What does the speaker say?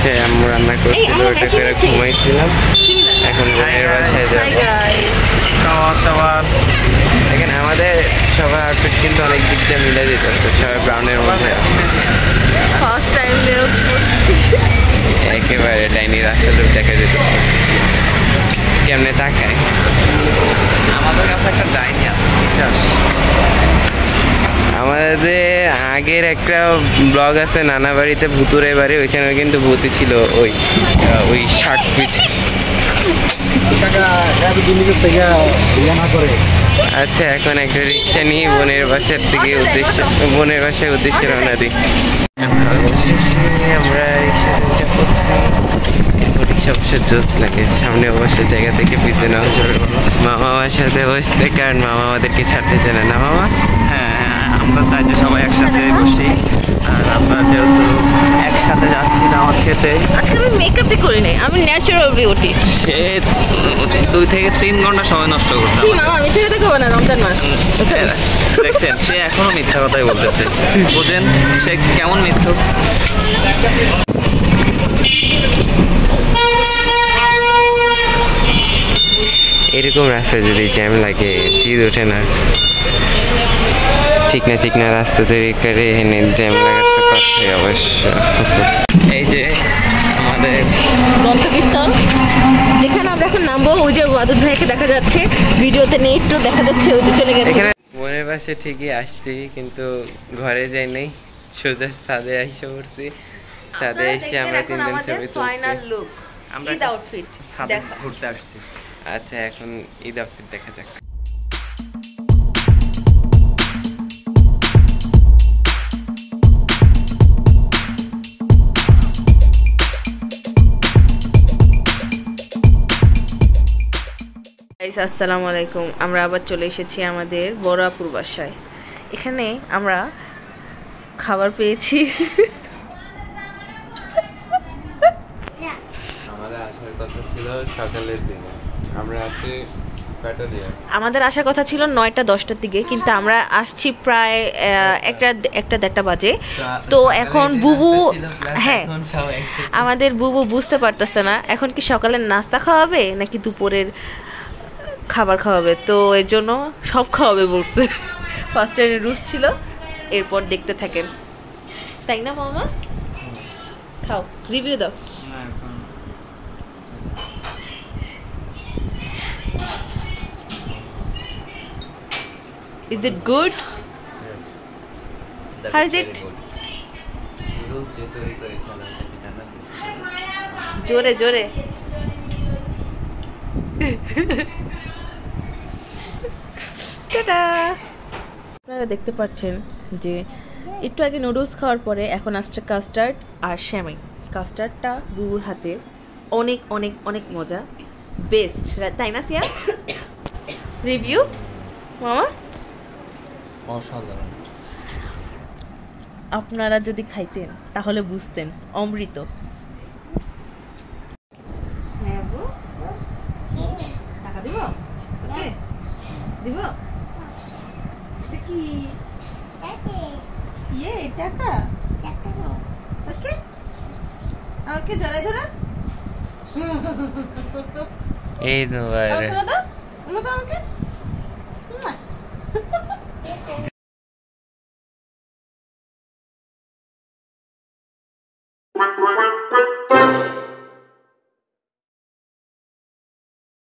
হচ্ছে আম্মু রান্না করছিল, ওটা করে ঘুমাইছিলাম। এখন বোনের বাসায় যাবো। দেখেন আমাদের সবার আউটফিট কিন্তু অনেক দিক দিয়ে মিলে যেতেছে, সবাই ব্রাউনের মধ্যে একেবারে ডাইনির আসলে দেখা যেতেছে। কেমনে তাকায়? আমাদের কাছে একটা ডাইনি আছে। আমাদের আগের একটা ব্লগ আছে নানা বাড়িতে ভুতুরে বাড়ি, ওইখানে কিন্তু ভূতি ছিল ওই শার্ট পিছে। আচ্ছা এখন একটা রিক্সা নিয়ে বোনের বাসার দিকে বোনের বাসার উদ্দেশ্যে রওনা দিই। আমরা রিক্সা বসে জোস লাগে, সামনে বসার জায়গা থেকে পিছনে মামা আমার সাথে বসতে, কারণ মামা আমাদেরকে ছাড়তে চায় না মামা। হ্যাঁ আমরা চাই যে সবাই একসাথে বসি, আর আমরা যেহেতু একসাথে যাচ্ছি না আমার খেতে। আজকে আমি মেকআপই করি নাই, আমি ন্যাচারাল বিউটি। সে 2 থেকে 3 ঘন্টা সময় নষ্ট করছে। মামা আমি থেকে দেখো না, রমজান মাস দেখছেন সে এখনো মিথ্যা কথাই বলতেছে, বুঝেন সে কেমন মিথ্যুক। এরকম রাস্তায় যদি জ্যাম লাগে জিদ ওঠে না। চিকনা রাস্তা তৈরি করে এনে জ্যাম লাগার তো কথাই অবশ্য। এই যে আমাদের গন্তব্যস্থল যেখানে আমরা এখন নামবো, ওই যে ওয়াদুদ ভাইকে দেখা যাচ্ছে ভিডিওতে, নেই একটু দেখা যাচ্ছে, ওই যে চলে গেছে। বোনের পাশে ঠিকই আসছি কিন্তু ঘরে যাই নাই, সোজা ছাদে আইসা পড়ছি। ছাদে এসে আমরা 3 জন ছবি তুলছি। ফাইনাল লুক আমরা ঈদ আউটফিট ঘুরতে আসছি। আচ্ছা এখন ঈদ আউটফিট দেখা যাক। আসসালামু আলাইকুম, আমরা আবার চলে এসেছি আমাদের বড় আপুর বাসায়। এখানে আমরা খাবার পেয়েছি। আমাদের আসার কথা ছিল সকালের দিকে, আমরা আসি কয়টা দিয়ে? আমাদের আসার কথা ছিল 9টা-10টার দিকে, কিন্তু আমরা আসছি প্রায় 1-1:30 বাজে। তো এখন বুবু, হ্যাঁ আমাদের বুবু বুঝতে পারতেছে না এখন কি সকালের নাস্তা খাওয়াবে নাকি দুপুরের খাবার খাওয়াবে, তো এর জন্য সব খাওয়াবে বলছে। ফার্স্টে রুস ছিল, এরপর দেখতে থাকেন, তাই না মামা? খাও, রিভিউ দাও। Is it good? Yes. How is it? জোরে জোরে। আপনারা দেখতে পাচ্ছেন যে একটু আগে নুডলস খাওয়ার পরে এখন আসছে কাস্টার্ড আর শ্যামাই। কাস্টার্ডটা বুবুর হাতে অনেক অনেক অনেক মজা, বেস্ট, তাই না সিয়া? রিভিউ মামা? অসাধারণ। আপনারা যদি খাইতেন তাহলে বুঝতেন, অমৃত। টাকা দিব? ওকে দিব। এটা কি? ইয়ে টাকা ওকে ওকে জড়াই ধরা। এই তো বাইরে আমাকে Quack, quack, quack, quack.